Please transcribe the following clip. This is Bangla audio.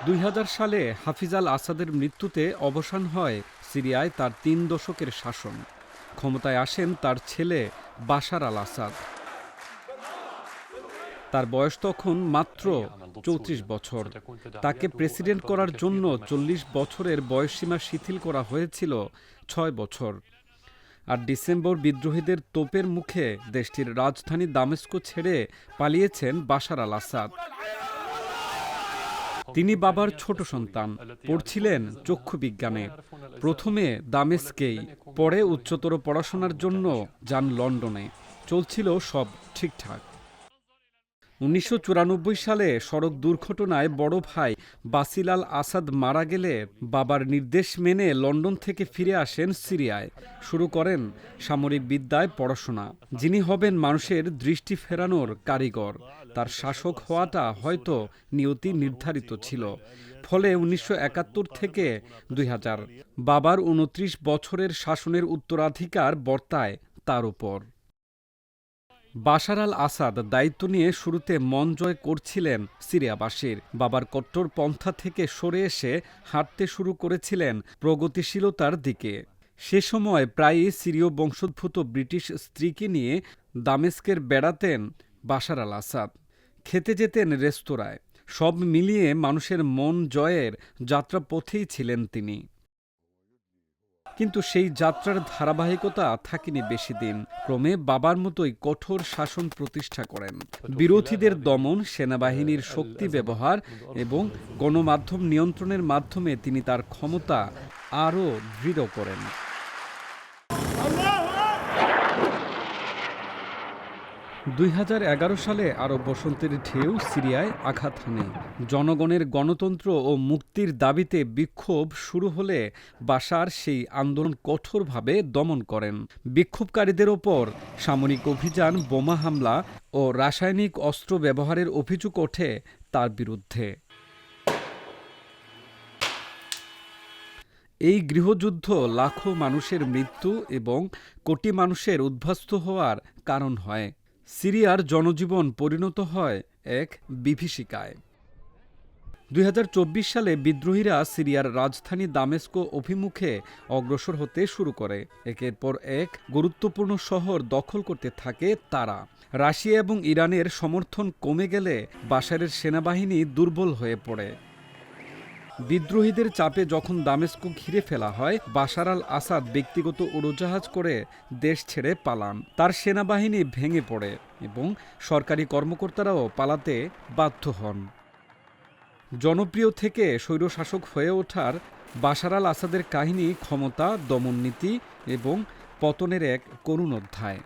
২০০০ সালে হাফিজ আল আসাদের মৃত্যুতে অবসান হয় সিরিয়ায় তার ৩ দশকের শাসন। ক্ষমতায় আসেন তার ছেলে বাশার আল আসাদ। তার বয়স তখন মাত্র ৩৪ বছর। তাকে প্রেসিডেন্ট করার জন্য ৪০ বছরের বয়সসীমা শিথিল করা হয়েছিল ৬ বছর। আর ডিসেম্বর বিদ্রোহীদের তোপের মুখে দেশটির রাজধানী দামেস্কো ছেড়ে পালিয়েছেন বাশার আল আসাদ। তিনি বাবার ছোট সন্তান, পড়ছিলেন চক্ষুবিজ্ঞানে। প্রথমে দামেস্কেই, পরে উচ্চতর পড়াশোনার জন্য যান লন্ডনে। চলছিল সব ঠিকঠাক। ১৯৯৪ সালে সড়ক দুর্ঘটনায় বড় ভাই বাসিল আল আসাদ মারা গেলে বাবার নির্দেশ মেনে লন্ডন থেকে ফিরে আসেন সিরিয়ায়। শুরু করেন সামরিক বিদ্যায় পড়াশোনা। যিনি হবেন মানুষের দৃষ্টি ফেরানোর কারিগর, তার শাসক হওয়াটা হয়তো নিয়তি নির্ধারিত ছিল। ফলে ১৯৭১ থেকে ২০০০ বাবার ২৯ বছরের শাসনের উত্তরাধিকার বর্তায় তার উপর। বাশার আল আসাদ দায়িত্ব নিয়ে শুরুতে মন জয় করছিলেন সিরিয়াবাসীর। বাবার কট্টরপন্থা থেকে সরে এসে হাঁটতে শুরু করেছিলেন প্রগতিশীলতার দিকে। সে সময় প্রায়ই সিরীয় বংশোদ্ভূত ব্রিটিশ স্ত্রীকে নিয়ে দামেস্কের বেড়াতেন বাশার আল আসাদ। খেতে যেতেন রেস্তোরাঁয়। সব মিলিয়ে মানুষের মন জয়ের যাত্রাপথেই ছিলেন তিনি। কিন্তু সেই যাত্রার ধারাবাহিকতা থাকেনি বেশি দিন। ক্রমে বাবার মতোই কঠোর শাসন প্রতিষ্ঠা করেন। বিরোধীদের দমন, সেনাবাহিনীর শক্তি ব্যবহার এবং গণমাধ্যম নিয়ন্ত্রণের মাধ্যমে তিনি তার ক্ষমতা আরও দৃঢ় করেন। ২০১১ সালে আরব বসন্তের ঢেউ সিরিয়ায় আঘাত হানে। জনগণের গণতন্ত্র ও মুক্তির দাবিতে বিক্ষোভ শুরু হলে বাশার সেই আন্দোলন কঠোরভাবে দমন করেন। বিক্ষোভকারীদের ওপর সামরিক অভিযান, বোমা হামলা ও রাসায়নিক অস্ত্র ব্যবহারের অভিযোগ ওঠে তার বিরুদ্ধে। এই গৃহযুদ্ধ লাখো মানুষের মৃত্যু এবং কোটি মানুষের উদ্বাস্তু হওয়ার কারণ হয়। সিরিয়ার জনজীবন পরিণত হয় এক বিভীষিকায়। ২০২৪ সালে বিদ্রোহীরা সিরিয়ার রাজধানী দামেস্কো অভিমুখে অগ্রসর হতে শুরু করে। একের পর এক গুরুত্বপূর্ণ শহর দখল করতে থাকে তারা। রাশিয়া এবং ইরানের সমর্থন কমে গেলে বাশারের সেনাবাহিনী দুর্বল হয়ে পড়ে। বিদ্রোহীদের চাপে যখন দামেস্কো ঘিরে ফেলা হয়, বাশার আল আসাদ ব্যক্তিগত উড়োজাহাজ করে দেশ ছেড়ে পালান। তার সেনাবাহিনী ভেঙে পড়ে এবং সরকারি কর্মকর্তারাও পালাতে বাধ্য হন। জনপ্রিয় থেকে স্বৈরশাসক হয়ে ওঠার বাশার আল আসাদের কাহিনী ক্ষমতা, দমননীতি এবং পতনের এক করুণ অধ্যায়।